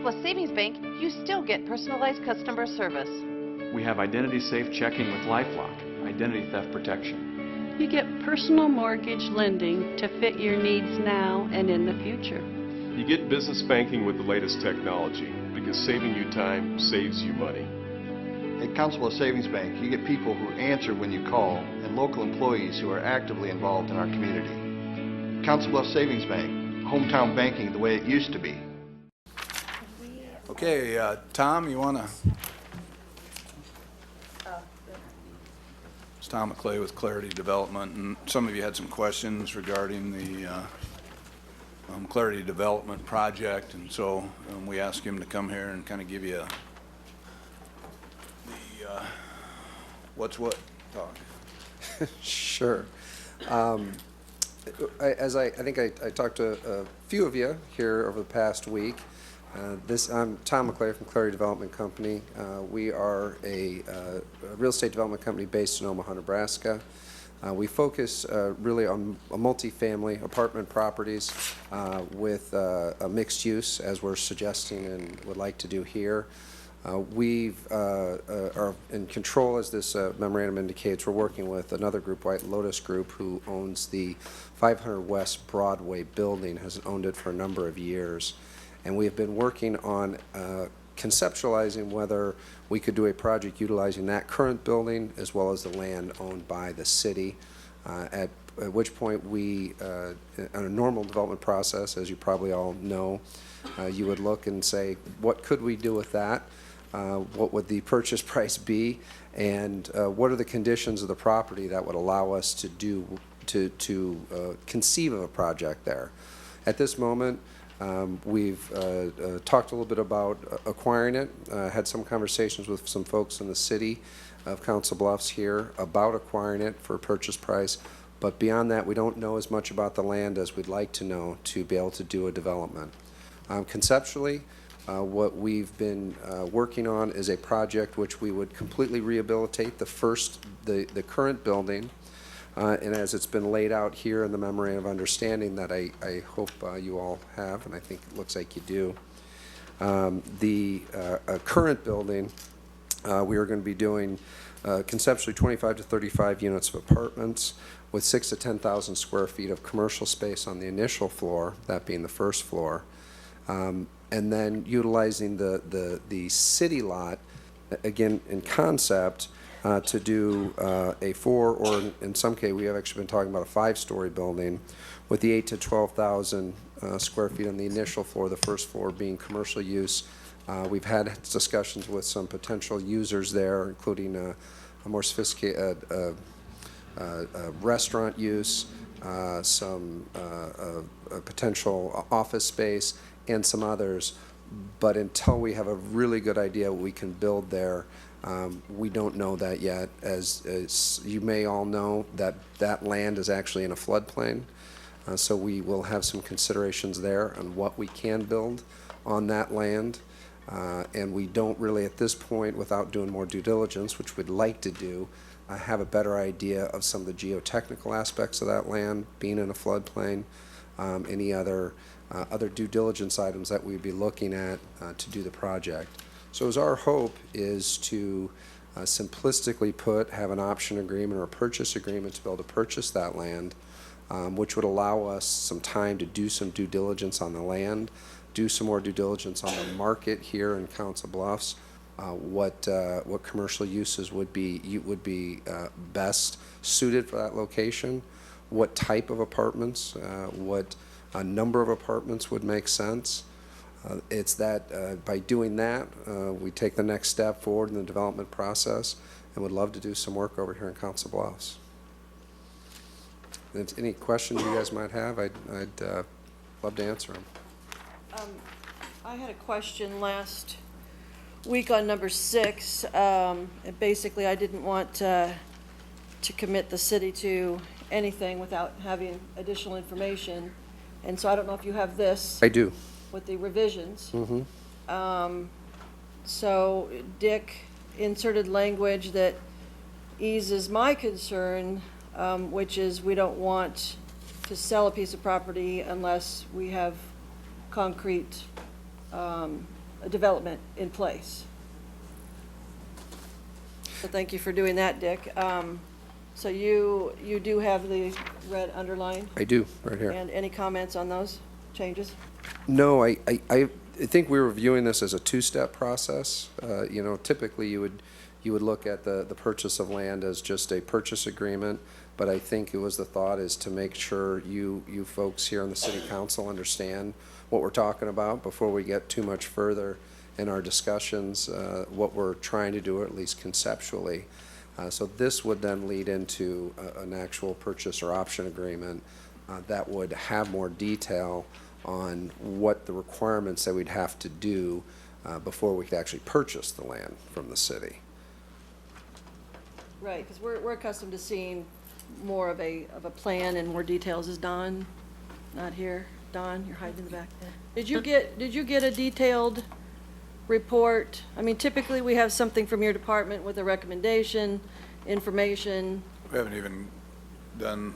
Bluffs Savings Bank, you still get personalized customer service. We have identity-safe checking with LifeLock, identity theft protection. You get personal mortgage lending to fit your needs now and in the future. You get business banking with the latest technology because saving you time saves you money. At Council Bluffs Savings Bank, you get people who answer when you call and local employees who are actively involved in our community. Council Bluffs Savings Bank, hometown banking the way it used to be. Okay, Tom, you want to? It's Tom McClay with Clarity Development, and some of you had some questions regarding the Clarity Development project, and so we asked him to come here and kind of give you the what's what talk. Sure. I think I talked to a few of you here over the past week. I'm Tom McClay from Clarity Development Company. We are a real estate development company based in Omaha, Nebraska. We focus really on multifamily apartment properties with a mixed use, as we're suggesting and would like to do here. We are in control, as this memorandum indicates. We're working with another group, White Lotus Group, who owns the 500 West Broadway building, has owned it for a number of years. And we have been working on conceptualizing whether we could do a project utilizing that current building as well as the land owned by the city, at which point we, on a normal development process, as you probably all know, you would look and say, what could we do with that? What would the purchase price be? And what are the conditions of the property that would allow us to conceive of a project there? At this moment, we've talked a little bit about acquiring it, had some conversations with some folks in the city of Council Bluffs here about acquiring it for a purchase price, but beyond that we don't know as much about the land as we'd like to know to be able to do a development. Conceptually, what we've been working on is a project which we would completely rehabilitate the current building, and as it's been laid out here in the memorandum of understanding that I hope you all have, and I think it looks like you do. The current building, we are going to be doing conceptually 25 to 35 units of apartments with 6,000 to 10,000 square feet of commercial space on the initial floor, that being the first floor, and then utilizing the city lot, again in concept, to do a 4, or in some case we have actually been talking about a 5-story building with the 8,000 to 12,000 square feet on the initial floor, the first floor being commercial use. We've had discussions with some potential users there, including a more sophisticated restaurant use, some potential office space, and some others. But until we have a really good idea what we can build there, we don't know that yet. As you may all know, that land is actually in a floodplain, so we will have some considerations there on what we can build on that land, and we don't really at this point, without doing more due diligence, which we'd like to do, have a better idea of some of the geotechnical aspects of that land being in a floodplain, any other due diligence items that we'd be looking at to do the project. So as our hope is to simplistically have an option agreement or a purchase agreement to be able to purchase that land, which would allow us some time to do some due diligence on the land, do some more due diligence on the market here in Council Bluffs, what commercial uses would be best suited for that location, what type of apartments, what number of apartments would make sense. It's that by doing that, we take the next step forward in the development process, and would love to do some work over here in Council Bluffs. And if any questions you guys might have, I'd love to answer them. I had a question last week on number 6. Basically, I didn't want to commit the city to anything without having additional information, and so I don't know if you have this. I do. With the revisions. Mm-hmm. So Dick inserted language that eases my concern, which is we don't want to sell a piece of property unless we have concrete development in place. So thank you for doing that, Dick. So you do have the red underline? I do, right here. And any comments on those changes? No, I think we were viewing this as a two-step process. You know, typically you would look at the purchase of land as just a purchase agreement, but I think it was the thought is to make sure you folks here on the city council understand what we're talking about before we get too much further in our discussions, what we're trying to do, or at least conceptually. So this would then lead into an actual purchase or option agreement that would have more detail on what the requirements that we'd have to do before we could actually purchase the land from the city. Right, because we're accustomed to seeing more of a plan and more details. Is Don not here? Don, you're hiding in the back. Did you get a detailed report? I mean, typically we have something from your department with a recommendation, information. We haven't even done,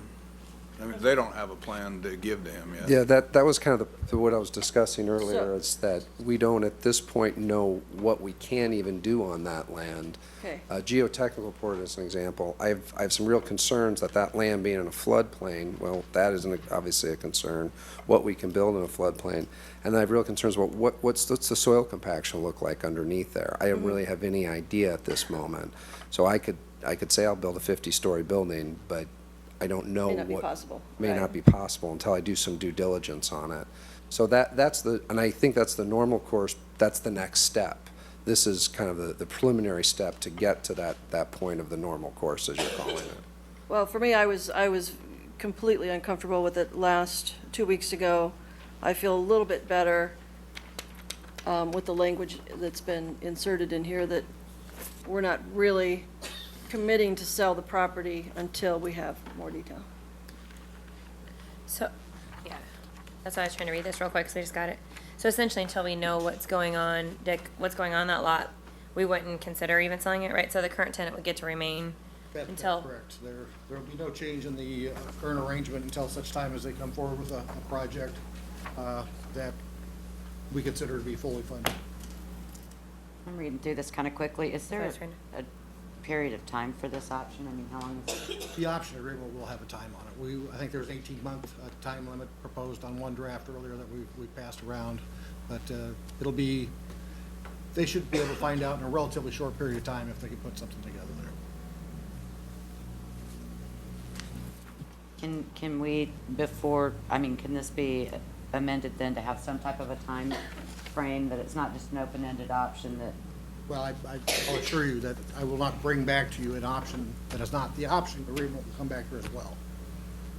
I mean, they don't have a plan to give to him yet. Yeah, that was kind of what I was discussing earlier, So- is that we don't at this point know what we can even do on that land. Okay. Geotechnical report as an example, I have some real concerns that land being in a floodplain, well, that is obviously a concern, what we can build in a floodplain. And I have real concerns about what's the soil compaction look like underneath there. I don't really have any idea at this moment. So I could say I'll build a 50-story building, but I don't know May not be what possible. may Right. not be possible until I do some due diligence on it. So and I think that's the normal course, that's the next step. This is kind of the preliminary step to get to that point of the normal course, as you're calling it. Well, for me, I was completely uncomfortable with it last 2 weeks ago. I feel a little bit better with the language that's been inserted in here, that we're not really committing to sell the property until we have more detail. So, yeah, that's why I was trying to read this real quick, because I just got it. So essentially, until we know what's going on, Dick, what's going on that lot, we wouldn't consider even selling it, right? So the current tenant would get to remain That's until, correct. There'll be no change in the current arrangement until such time as they come forward with a project that we consider to be fully funded. I'm reading through this kind of quickly. Is there Sorry, Trina. a period of time for this option? I mean, how long is it? The option agreement will have a time on it. I think there's 18-month time limit proposed on one draft earlier that we passed around, but they should be able to find out in a relatively short period of time if they can put something together there. Can we, can this be amended then to have some type of a time frame, that it's not just an open-ended option that? Well, I'll assure you that I will not bring back to you an option that is not the option. The agreement will come back here as well.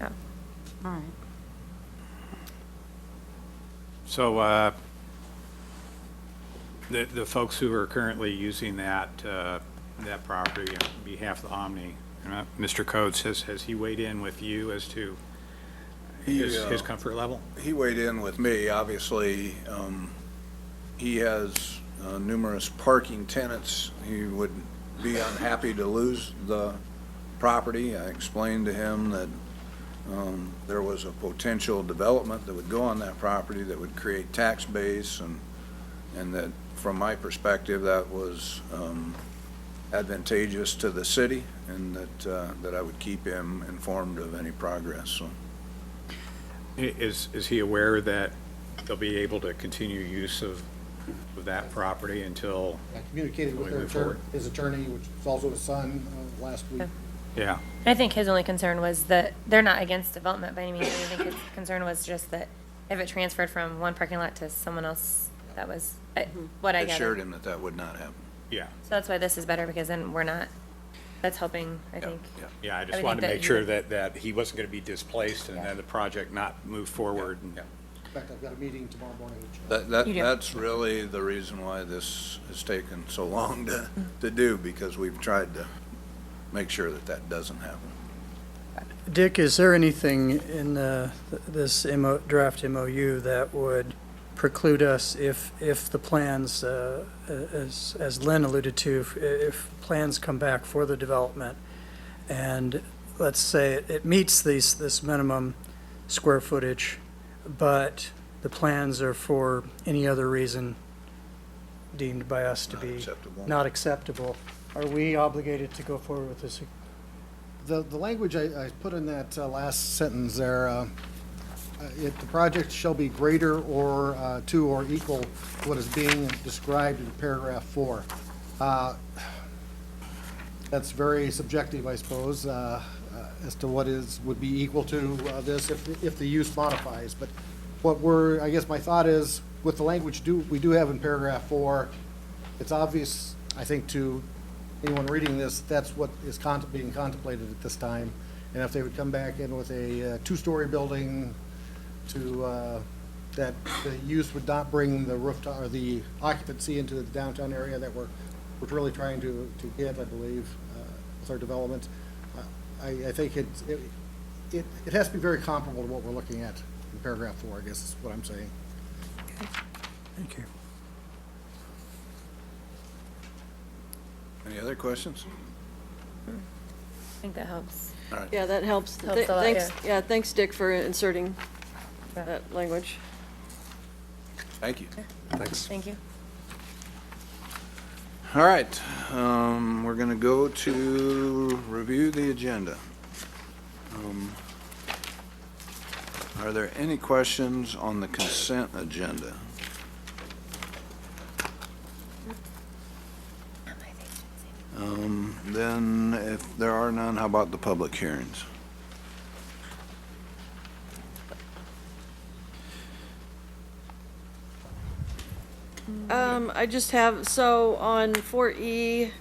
oh, All right. So the folks who are currently using that property on behalf of the Omni, Mr. Coates, has he weighed in with you as to his comfort level? He weighed in with me. Obviously, he has numerous parking tenants. He would be unhappy to lose the property. I explained to him that there was a potential development that would go on that property that would create tax base, and that from my perspective that was advantageous to the city, and that I would keep him informed of any progress. So. Is he aware that they'll be able to continue use of that property until I communicated we with move forward? his attorney, which is also his son, last week. Yeah. I think his only concern was that they're not against development by any means. I think his concern was just that if it transferred from one parking lot to someone else, that was what I Assured gathered. him that would not happen. Yeah. So that's why this is better, because then we're not, that's helping, I think. Yeah, I I just would wanted to think make that sure you that he wasn't going to be displaced and then the project not move forward. In fact, I've got a meeting tomorrow morning with You do. That's really the reason why this has taken so long to do, because we've tried to make sure that doesn't happen. Dick, is there anything in this draft MOU that would preclude us if the plans, as Lynn alluded to, if plans come back for the development and let's say it meets this minimum square footage, but the plans are for any other reason deemed by us to Not be acceptable. not acceptable, are we obligated to go forward with this? The language I put in that last sentence there, the project shall be greater or to or equal to what is being described in paragraph 4. That's very subjective, I suppose, as to what would be equal to this if the use modifies. But I guess my thought is, with the language we do have in paragraph 4, it's obvious, I think, to anyone reading this, that's what is being contemplated at this time. And if they would come back in with a 2-story building that the use would not bring the rooftop or the occupancy into the downtown area that we're really trying to get, I believe, with our development. I think it has to be very comparable to what we're looking at in paragraph 4, I guess is what I'm saying. Thank you. Any other questions? I think that helps. All right. Yeah, that helps. Helps a lot, Thanks, yeah. thanks, Dick, for inserting Yeah. that language. Thank you. Thanks. Thank you. All right, we're going to go to review the agenda. Are there any questions on the consent agenda? Then if there are none, how about the public hearings? I just have, so on 4E,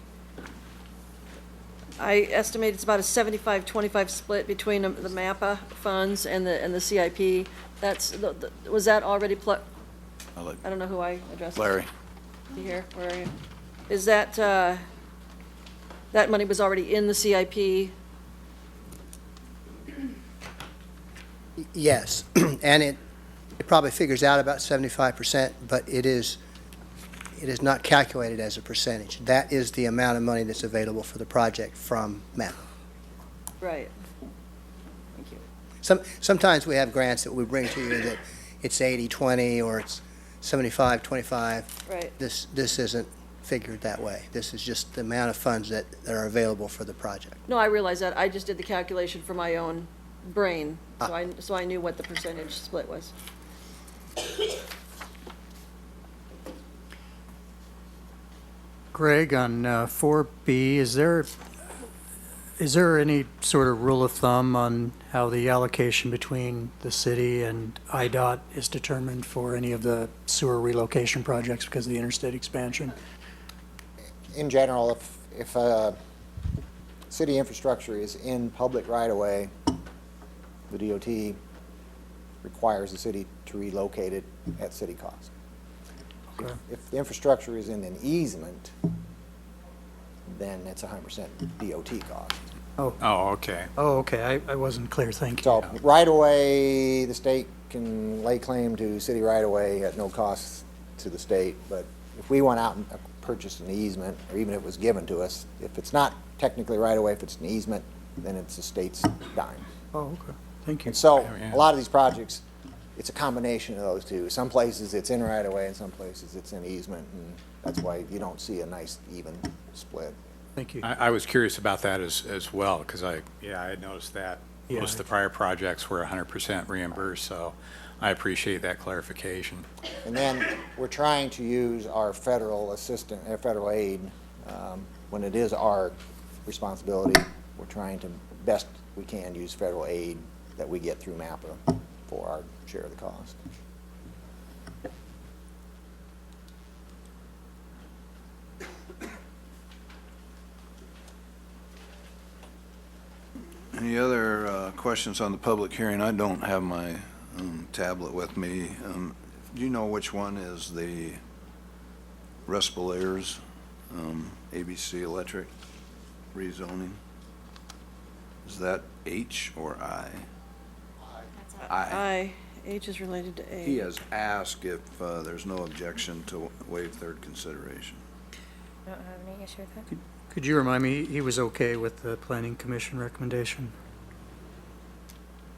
I estimate it's about a 75-25 split between the MAPPA funds and the CIP. Was that already, I'll let I don't know who I addressed. Larry. Here, where are you? Is that, that money was already in the CIP? Yes, and it probably figures out about 75%, but it is not calculated as a percentage. That is the amount of money that's available for the project from MAP. Right. Thank you. Sometimes we have grants that we bring to you that it's 80-20 or it's 75-25. Right. This isn't figured that way. This is just the amount of funds that are available for the project. No, I realize that. I just did the calculation for my own brain, so I knew what the percentage split was. Greg, on 4B, is there any sort of rule of thumb on how the allocation between the city and IDOT is determined for any of the sewer relocation projects because of the interstate expansion? In general, if city infrastructure is in public right-of-way, the DOT requires the city to relocate it at city cost. Okay. If the infrastructure is in an easement, then it's 100% DOT cost. Oh, okay. oh, okay, I wasn't clear, thank you. So right-of-way, the state can lay claim to city right-of-way at no cost to the state, but if we went out and purchased an easement, or even if it was given to us, if it's not technically right-of-way, if it's an easement, then it's the state's dime. Oh, okay, thank you. And so, Yeah. a lot of these projects, it's a combination of those two. Some places it's in right-of-way, and some places it's in easement, and that's why you don't see a nice, even split. Thank you. I was curious about that as well, because I had noticed that Yeah. most of the prior projects were 100% reimbursed, so I appreciate that clarification. And then we're trying to use our federal federal aid, when it is our responsibility, we're trying to best we can use federal aid that we get through MAPPA for our share of the cost. Any other questions on the public hearing? I don't have my tablet with me. Do you know which one is the Respirairs, ABC Electric rezoning? Is that H or I? I. H is related to A. He has asked if there's no objection to waive third consideration. I don't have any issue with that. Could you remind me, he was okay with the planning commission recommendation?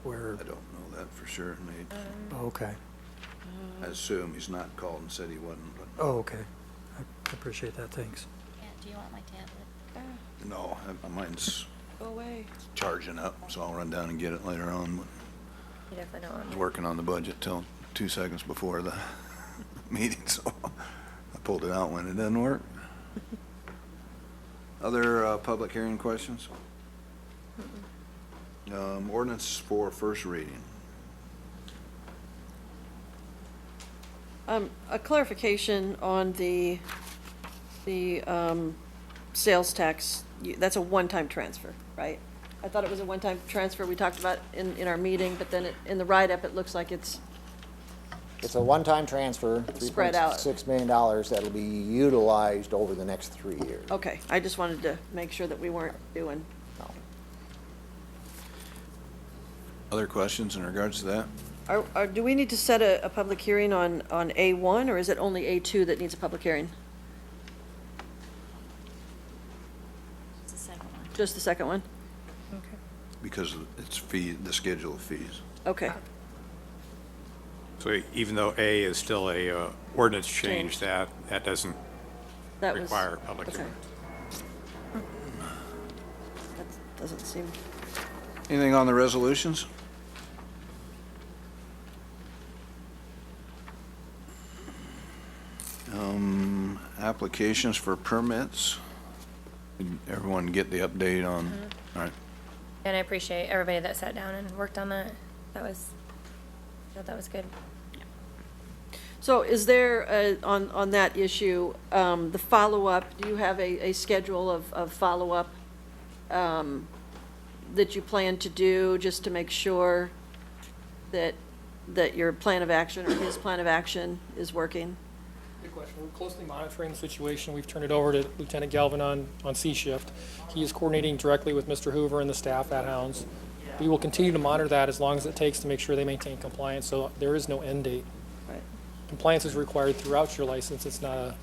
Where, I don't know that for sure, Nate. oh, okay, I assume he's not called and said he wasn't, but oh, okay. I appreciate that, thanks. Yeah, do you want my tablet? No, mine's Go away. charging up, so I'll run down and get it later on. You definitely don't I want was me. working on the budget till 2 seconds before the meeting, so I pulled it out when it didn't work. Other public hearing questions? Ordinance for first reading. A clarification on the sales tax, that's a one-time transfer, right? I thought it was a one-time transfer we talked about in our meeting, but then in the write-up, it looks like it's It's a one-time transfer, Spread out. $3.6 million that'll be utilized over the next 3 years. okay. I just wanted to make sure that we weren't doing, No. Other questions in regards to that? do we need to set a public hearing on A1, or is it only A2 that needs a public hearing? It's the second one. Just the second one? Okay. Because it's the schedule of fees. Okay. So even though A is still a ordinance change, Change. that doesn't That was require public okay. hearing. That doesn't seem, Anything on the resolutions? Applications for permits. Did everyone get the update on? All right. And I appreciate everybody that sat down and worked on that. I thought that was good. so is there, on that issue, the follow-up, do you have a schedule of follow-up that you plan to do, just to make sure that your plan of action or his plan of action is working? Good question. We're closely monitoring the situation. We've turned it over to Lieutenant Galvin on C shift. He is coordinating directly with Mr. Hoover and the staff at Hounds. We will continue to monitor that as long as it takes to make sure they maintain compliance, so there is no end date. Right. Compliance is required throughout your license. It's not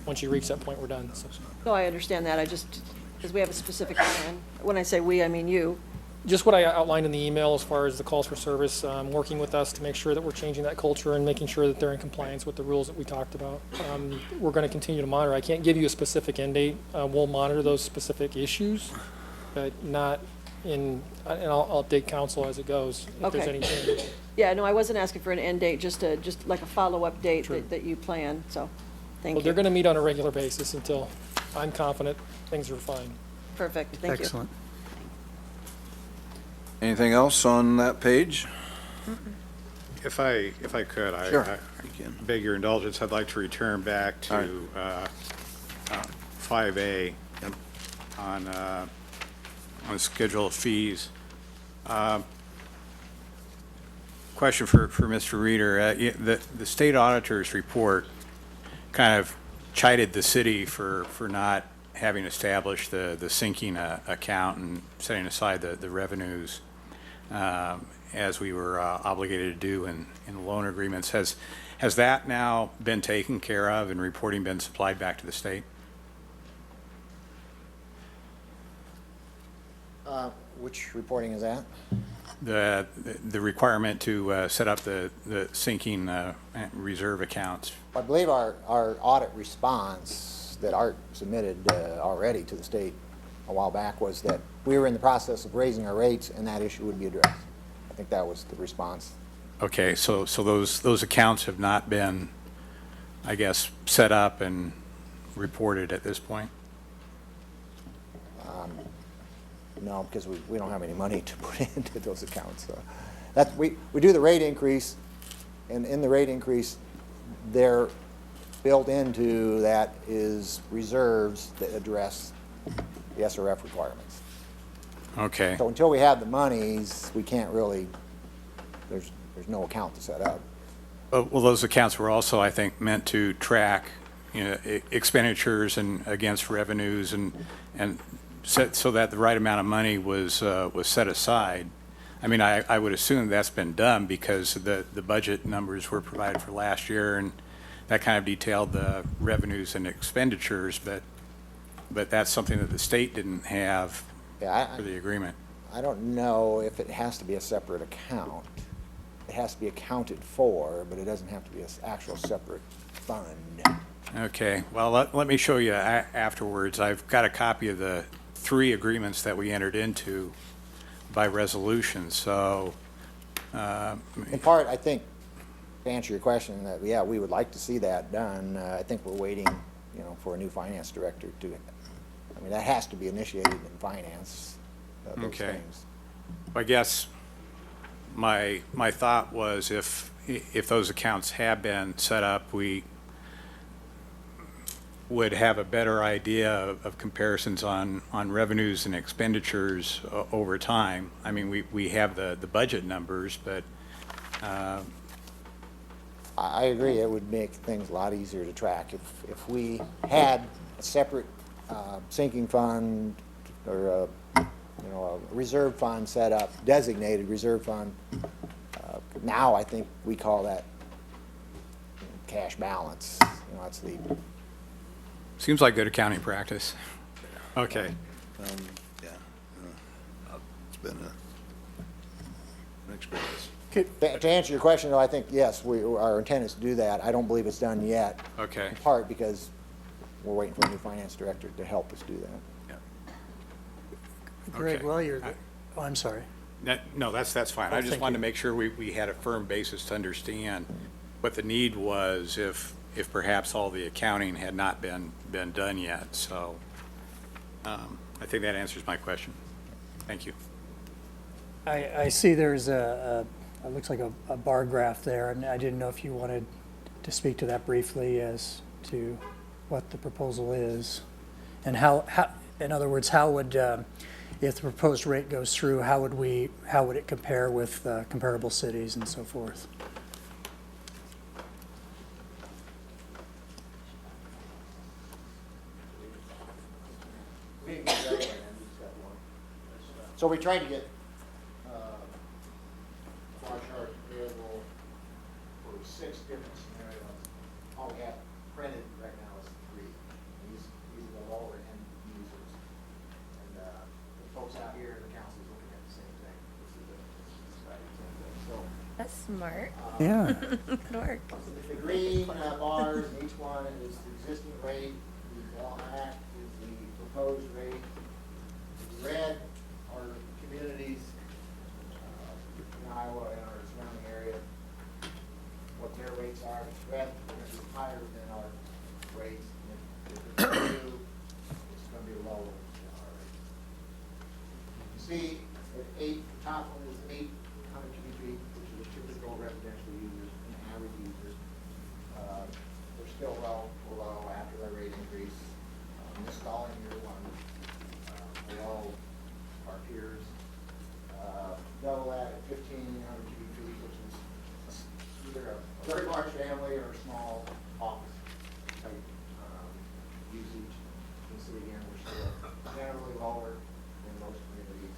once you reach that point, we're done. So. No, I understand that. Because we have a specific plan. When I say we, I mean you. Just what I outlined in the email as far as the calls for service, working with us to make sure that we're changing that culture and making sure that they're in compliance with the rules that we talked about. We're going to continue to monitor. I can't give you a specific end date. We'll monitor those specific issues, but not and I'll update council as it goes if there's Okay. any changes. Yeah, no, I wasn't asking for an end date, just like a follow-up date that you plan, so, thank Well, you. they're going to meet on a regular basis until I'm confident things are fine. Perfect, thank you. Excellent. Anything else on that page? If I could, Sure, I you can. beg your indulgence, I'd like to return back to 5A on schedule of fees. Question for Mr. Reeder. The state auditor's report kind of chided the city for not having established the sinking account and setting aside the revenues as we were obligated to do in the loan agreements. Has that now been taken care of and reporting been supplied back to the state? Which reporting is that? The requirement to set up the sinking reserve accounts. I believe our audit response that Art submitted already to the state a while back was that we were in the process of raising our rates and that issue would be addressed. I think that was the response. Okay, so those accounts have not been, I guess, set up and reported at this point? No, because we don't have any money to put into those accounts. So we do the rate increase, and in the rate increase, they're built into that is reserves that address the SRF requirements. Okay. So until we have the monies, we can't really, there's no account to set up. Well, those accounts were also, I think, meant to track, expenditures and against revenues and set so that the right amount of money was set aside. I mean, I would assume that's been done because the budget numbers were provided for last year and that kind of detailed the revenues and expenditures, but that's something that the state didn't have for the agreement. I don't know if it has to be a separate account. It has to be accounted for, but it doesn't have to be an actual separate fund. Okay, well, let me show you afterwards. I've got a copy of the 3 agreements that we entered into by resolution, so. In part, I think, to answer your question, that, yeah, we would like to see that done. I think we're waiting, for a new finance director to, that has to be initiated in finance, those Okay. things. I guess my thought was if those accounts have been set up, we would have a better idea of comparisons on revenues and expenditures over time. I mean, we have the budget numbers, but I agree, it would make things a lot easier to track. If we had a separate sinking fund or a reserve fund set up, designated reserve fund, now I think we call that cash balance. That's the. seems like good accounting practice. Okay. Yeah, it's been an experience. To answer your question, though, I think, yes, our intent is to do that. I don't believe it's done yet. Okay. In part because we're waiting for a new finance director to help us do that. Greg, Okay. while you're, oh, I'm sorry. No, that's fine. Oh, I just thank wanted you. to make sure we had a firm basis to understand what the need was if perhaps all the accounting had not been done yet. So I think that answers my question. Thank you. I see there's it looks like a bar graph there, and I didn't know if you wanted to speak to that briefly as to what the proposal is, and how in other words, how would, if the proposed rate goes through, how would it compare with comparable cities and so forth? So we tried to get bar chart available for 6 different scenarios. All we have printed right now is 3. These are the lower end users. And the folks out here, the council's looking at the same thing. This is the same thing. So, That's smart. Yeah. Good work. the green bars, in each one is the existing rate. The black is the proposed rate. The red are communities in Iowa and our surrounding area, what their rates are. It's red, they're going to be higher than our rates. And if it's blue, it's going to be lower than our rates. You see, at 8, the top one is 800 cubic feet, which is a typical residential user, an average user. They're still well below after the rate increase. This is all in year 1. Below our peers. Double that at 1,500 cubic feet, which is either a very large family or a small office type usage. You can see again, we're still generally lower than most communities.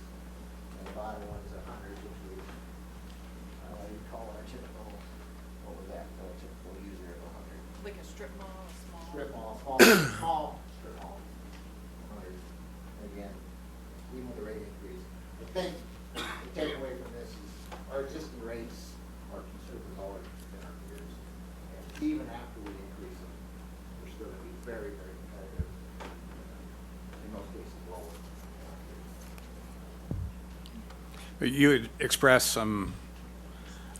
And the bottom one is 100, which we call our typical, what was that, a typical user of 100. Like a strip mall, a small. Strip mall, small strip mall. 100. Again, even with the rate increase. I think the takeaway from this is our existing rates are considerably lower than our peers. And even after we increase them, we're still going to be very, very competitive. In most cases, lower than our peers. You had expressed some,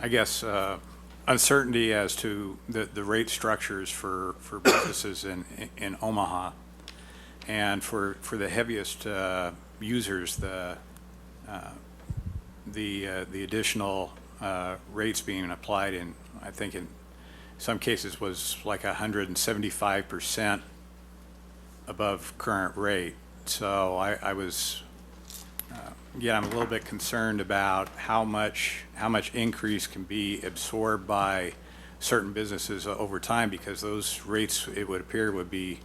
I guess, uncertainty as to the rate structures for businesses in Omaha. And for the heaviest users, the additional rates being applied in, I think in some cases was like 175% above current rate. So I was, yeah, I'm a little bit concerned about how much increase can be absorbed by certain businesses over time, because those rates, it would appear, would be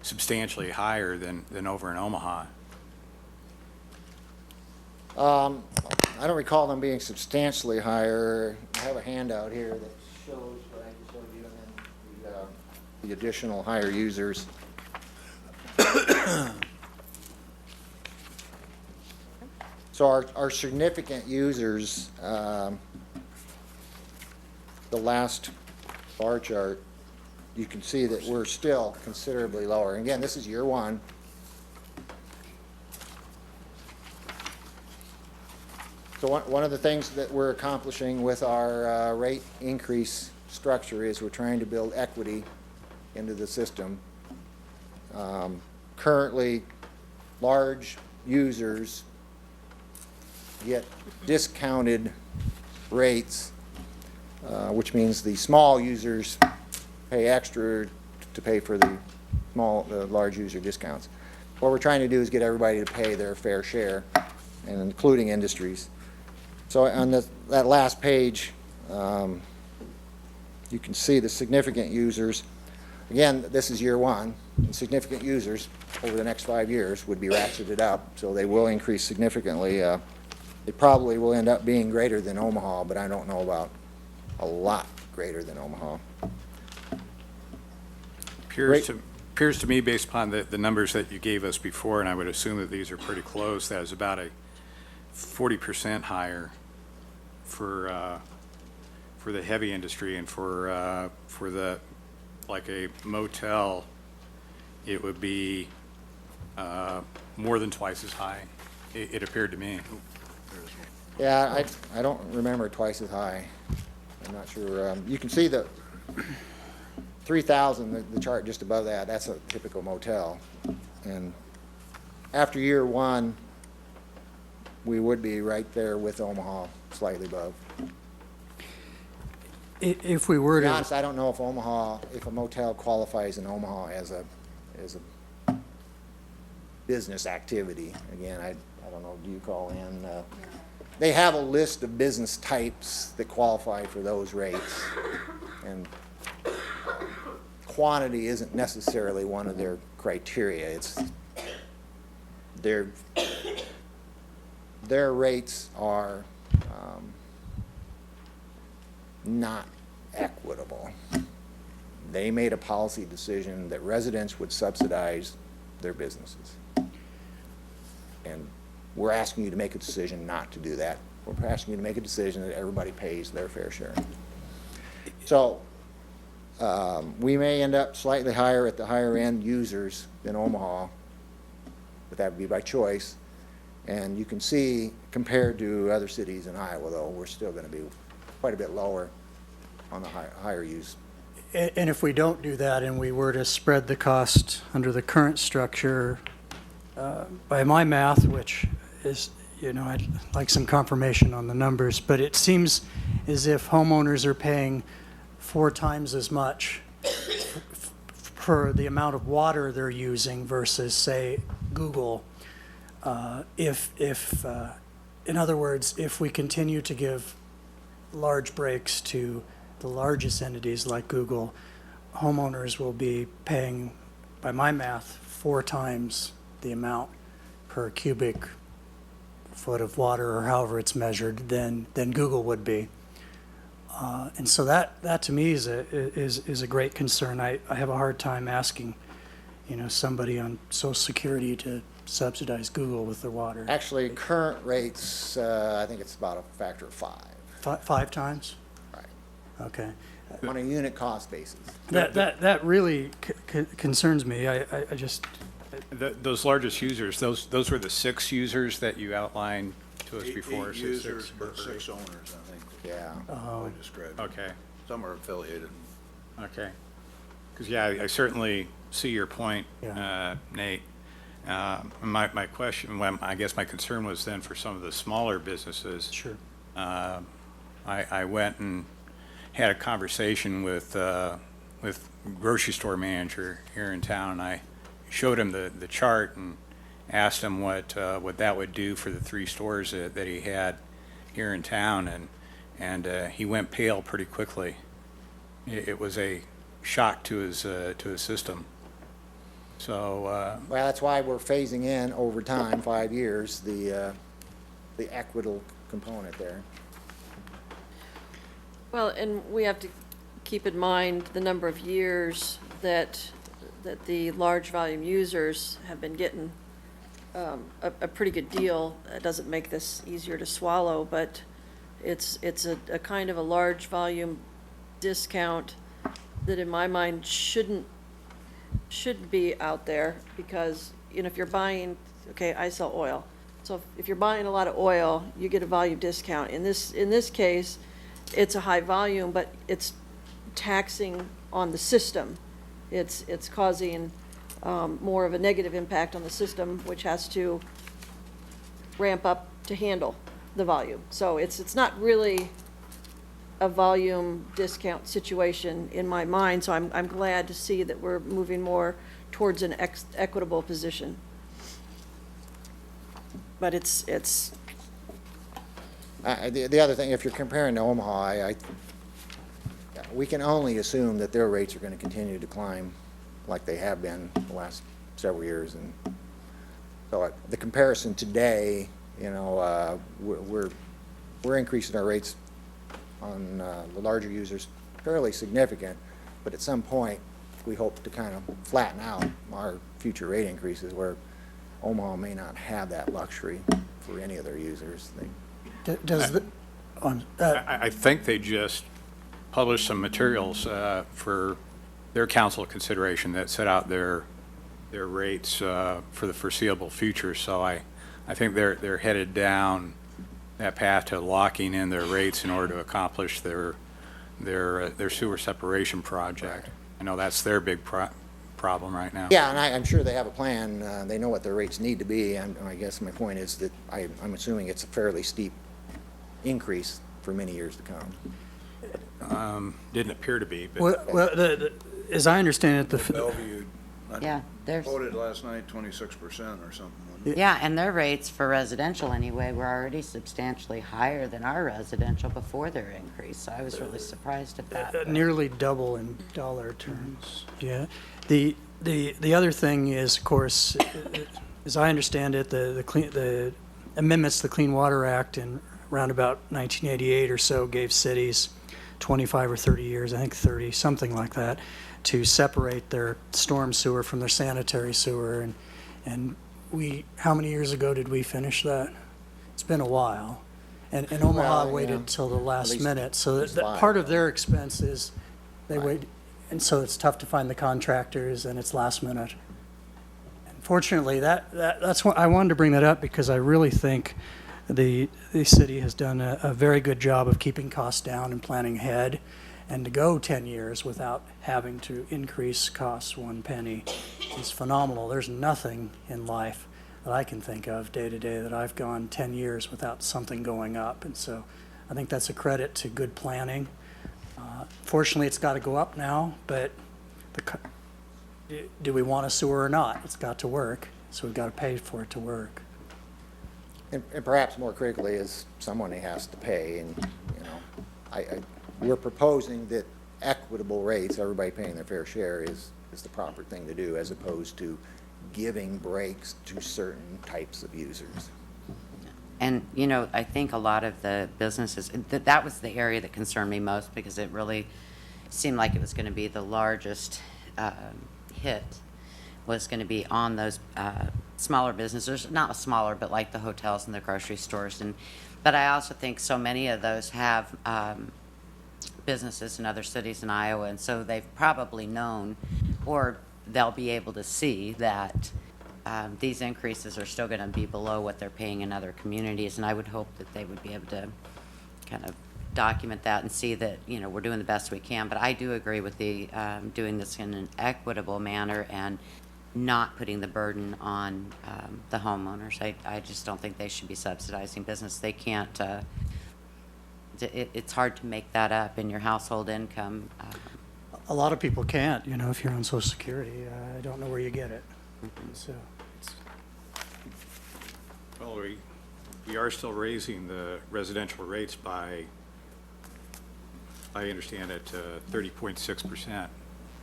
substantially higher than over in Omaha. I don't recall them being substantially higher. I have a handout here that shows what I just showed you, and then the additional higher users. So our significant users, the last bar chart, you can see that we're still considerably lower. And again, this is year one. So one of the things that we're accomplishing with our rate increase structure is we're trying to build equity into the system. Currently, large users get discounted rates, which means the small users pay extra to pay for the large user discounts. What we're trying to do is get everybody to pay their fair share, and including industries. So on that last page, you can see the significant users. Again, this is year one. And significant users over the next 5 years would be ratcheted up, so they will increase significantly. It probably will end up being greater than Omaha, but I don't know about a lot greater than Omaha. Appears to me, based upon the numbers that you gave us before, and I would assume that these are pretty close, that is about a 40% higher for the heavy industry, and for the, like a motel, it would be more than twice as high, it appeared to me. Yeah, I don't remember twice as high. I'm not sure. You can see the 3,000, the chart just above that, that's a typical motel. And after year one, we would be right there with Omaha, slightly above. If we were To to... be honest, I don't know if if a motel qualifies in Omaha as a business activity. Again, I don't know, do you call in? They have a list of business types that qualify for those rates, and quantity isn't necessarily one of their criteria. It's their rates are not equitable. They made a policy decision that residents would subsidize their businesses. And we're asking you to make a decision not to do that. We're asking you to make a decision that everybody pays their fair share. So we may end up slightly higher at the higher end users than Omaha, but that would be by choice. And you can see, compared to other cities in Iowa, though, we're still going to be quite a bit lower on the higher use. And if we don't do that and we were to spread the cost under the current structure, by my math, which is, I'd like some confirmation on the numbers, but it seems as if homeowners are paying 4 times as much for the amount of water they're using versus, say, Google. In other words, if we continue to give large breaks to the largest entities like Google, homeowners will be paying, by my math, 4 times the amount per cubic foot of water, or however it's measured, than Google would be. And so that to me is a great concern. I have a hard time asking, somebody on Social Security to subsidize Google with their water. Actually, current rates, I think it's about a factor of 5. 5 times? Right. Okay. On a unit cost basis. That really concerns me. I just... Those largest users, those were the 6 users that you outlined to us before. 8 users, but 6 owners, I think. Yeah. I described. Okay. Some are affiliated. Okay. Because, yeah, I certainly see your point, Yeah. Nate. My question, well, I guess my concern was then for some of the smaller businesses. Sure. I went and had a conversation with grocery store manager here in town, and I showed him the chart and asked him what that would do for the 3 stores that he had here in town, and he went pale pretty quickly. It was a shock to his system. So well, that's why we're phasing in over time, 5 years, the equitable component there. Well, and we have to keep in mind the number of years that the large volume users have been getting a pretty good deal. It doesn't make this easier to swallow, but it's a kind of a large volume discount that in my mind shouldn't be out there, because, if you're buying, okay, I sell oil. So if you're buying a lot of oil, you get a volume discount. In this case, it's a high volume, but it's taxing on the system. It's causing more of a negative impact on the system, which has to ramp up to handle the volume. So it's not really a volume discount situation in my mind, so I'm glad to see that we're moving more towards an equitable position. But it's The other thing, if you're comparing to Omaha, we can only assume that their rates are going to continue to climb like they have been the last several years. And so the comparison today, we're increasing our rates on the larger users fairly significant, but at some point we hope to kind of flatten out our future rate increases, where Omaha may not have that luxury for any of their users. I think they just published some materials for their council consideration that set out their rates for the foreseeable future. So I think they're headed down that path to locking in their rates in order to accomplish their sewer separation project. I know that's their big problem right now. Yeah, and I'm sure they have a plan. They know what their rates need to be. And I guess my point is that I'm assuming it's a fairly steep increase for many years to come. Didn't appear to be. But as I understand it, Bellevue, Yeah, there's, voted last night 26% or something. Wasn't it? yeah, and their rates for residential anyway were already substantially higher than our residential before their increase, so I was really surprised at that. nearly double in dollar terms. Yeah. The other thing is, of course, as I understand it, the amendments to the Clean Water Act in around about 1988 or so gave cities 25 or 30 years, I think 30, something like that, to separate their storm sewer from their sanitary sewer. And how many years ago did we finish that? It's been a while. And Omaha waited till the last minute. So that part of their expense is they wait, and so it's tough to find the contractors, and it's last minute. Fortunately, that's what I wanted to bring that up, because I really think the city has done a very good job of keeping costs down and planning ahead, and to go 10 years without having to increase costs 1 penny is phenomenal. There's nothing in life that I can think of day to day that I've gone 10 years without something going up, and so I think that's a credit to good planning. Fortunately, it's got to go up now, but do we want a sewer or not? It's got to work, so we've got to pay for it to work. And perhaps more critically is someone has to pay, and we're proposing that equitable rates, everybody paying their fair share, is the proper thing to do, as opposed to giving breaks to certain types of users. And, I think a lot of the businesses, that was the area that concerned me most, because it really seemed like it was going to be the largest hit was going to be on those smaller businesses, not smaller, but like the hotels and the grocery stores. But I also think so many of those have businesses in other cities in Iowa, and so they've probably known, or they'll be able to see that these increases are still going to be below what they're paying in other communities, and I would hope that they would be able to kind of document that and see that, we're doing the best we can. But I do agree with the doing this in an equitable manner and not putting the burden on the homeowners. I just don't think they should be subsidizing business. They can't, it's hard to make that up in your household income. A lot of people can't, if you're on Social Security. I don't know where you get it. So Well, we are still raising the residential rates by, I understand it, 30.6%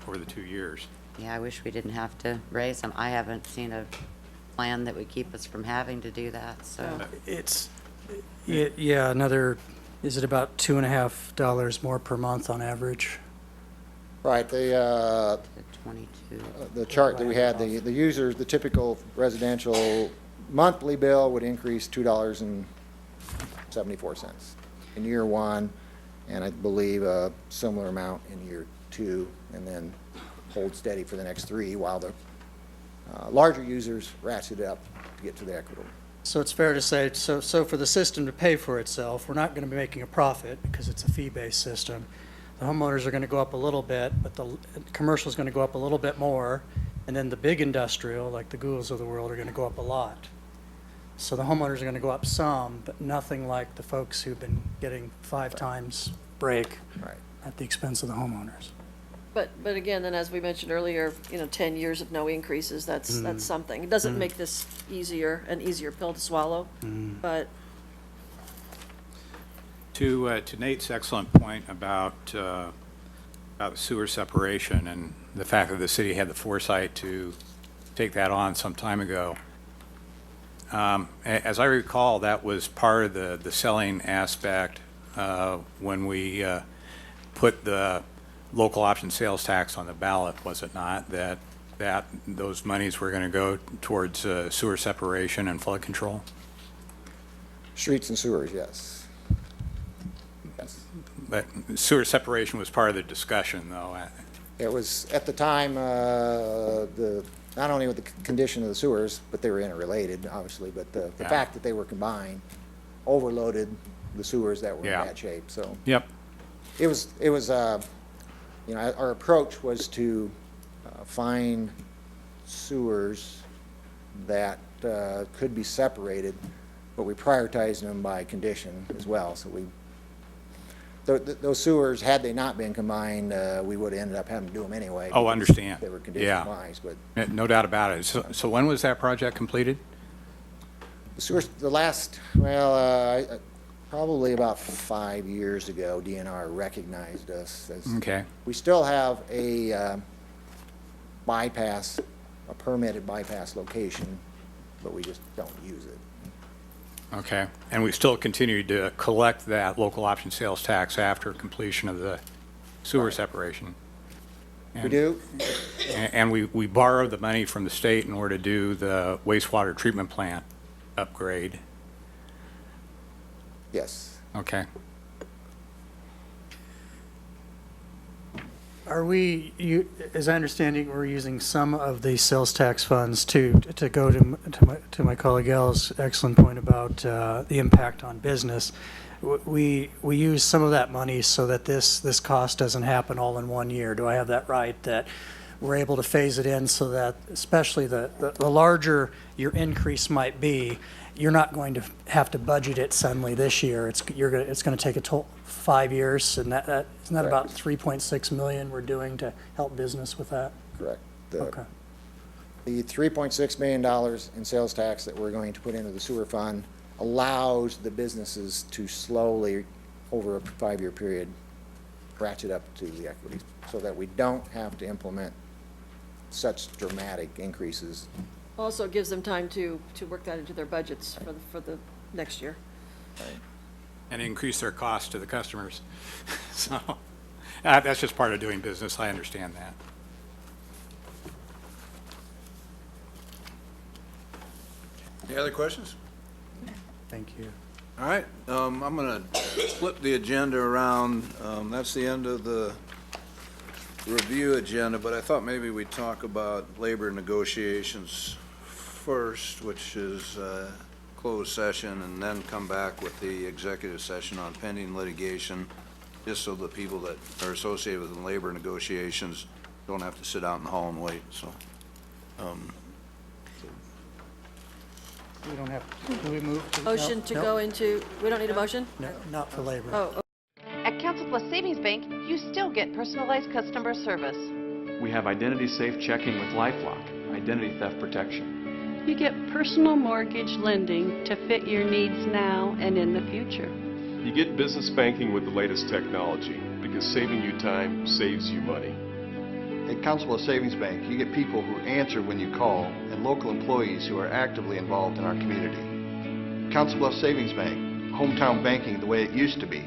over the 2 years. Yeah, I wish we didn't have to raise them. I haven't seen a plan that would keep us from having to do that, so. Another, is it about $2.50 more per month on average? Right, the chart that we had, the users, the typical residential monthly bill would increase $2.74 in year one, and I believe a similar amount in year 2 and then hold steady for the next 3 while the larger users ratchet it up to get to the equitable. So it's fair to say, so for the system to pay for itself, we're not going to be making a profit because it's a fee-based system. The homeowners are going to go up a little bit, but the commercial is going to go up a little bit more, and then the big industrial, like the Googles of the world, are going to go up a lot. So the homeowners are going to go up some, but nothing like the folks who've been getting 5 times break at the expense of the homeowners. But again, then as we mentioned earlier, 10 years of no increases, that's something. It doesn't make this an easier pill to swallow, but. To Nate's excellent point about sewer separation and the fact that the city had the foresight to take that on some time ago. As I recall, that was part of the selling aspect when we put the local option sales tax on the ballot, was it not? That those monies were going to go towards sewer separation and flood control? Streets and sewers, yes. Yes. But sewer separation was part of the discussion, though. It was, at the time, not only with the condition of the sewers, but they were interrelated, obviously, but the fact that they were combined overloaded the sewers that were in bad shape. So it was our approach was to find sewers that could be separated, but we prioritized them by condition as well. So those sewers, had they not been combined, we would have ended up having to do them anyway. Oh, understand. They were condition-wise, but no doubt about it. So when was that project completed? the sewers, probably about 5 years ago, DNR recognized us as. Okay. We still have a bypass, a permitted bypass location, but we just don't use it. Okay. And we still continue to collect that local option sales tax after completion of the sewer separation. We do. And we borrow the money from the state in order to do the wastewater treatment plant upgrade. Yes. Okay. Are we, as I understand it, we're using some of the sales tax funds to go to my colleague Al's excellent point about the impact on business. We use some of that money so that this cost doesn't happen all in 1 year. Do I have that right? That we're able to phase it in so that, especially the larger your increase might be, you're not going to have to budget it suddenly this year. It's going to take 5 years, and isn't that about $3.6 million we're doing to help business with that? Correct. Okay. The $3.6 million in sales tax that we're going to put into the sewer fund allows the businesses to slowly, over a 5-year period, ratchet up to the equity, so that we don't have to implement such dramatic increases. Also gives them time to work that into their budgets for the next year. Right. And increase their cost to the customers. So that's just part of doing business. I understand that. Any other questions? Thank you. All right, I'm going to flip the agenda around. That's the end of the review agenda, but I thought maybe we'd talk about labor negotiations first, which is closed session, and then come back with the executive session on pending litigation, just so the people that are associated with the labor negotiations don't have to sit out in the hall and wait. So, We don't have, do we move? Motion to go into, we don't need a motion? No, not for labor. Oh, At Council Bluffs Savings Bank, you still get personalized customer service. We have identity safe checking with LifeLock, identity theft protection. You get personal mortgage lending to fit your needs now and in the future. You get business banking with the latest technology, because saving you time saves you money. At Council Bluffs Savings Bank, you get people who answer when you call and local employees who are actively involved in our community. Council Bluffs Savings Bank, hometown banking the way it used to be.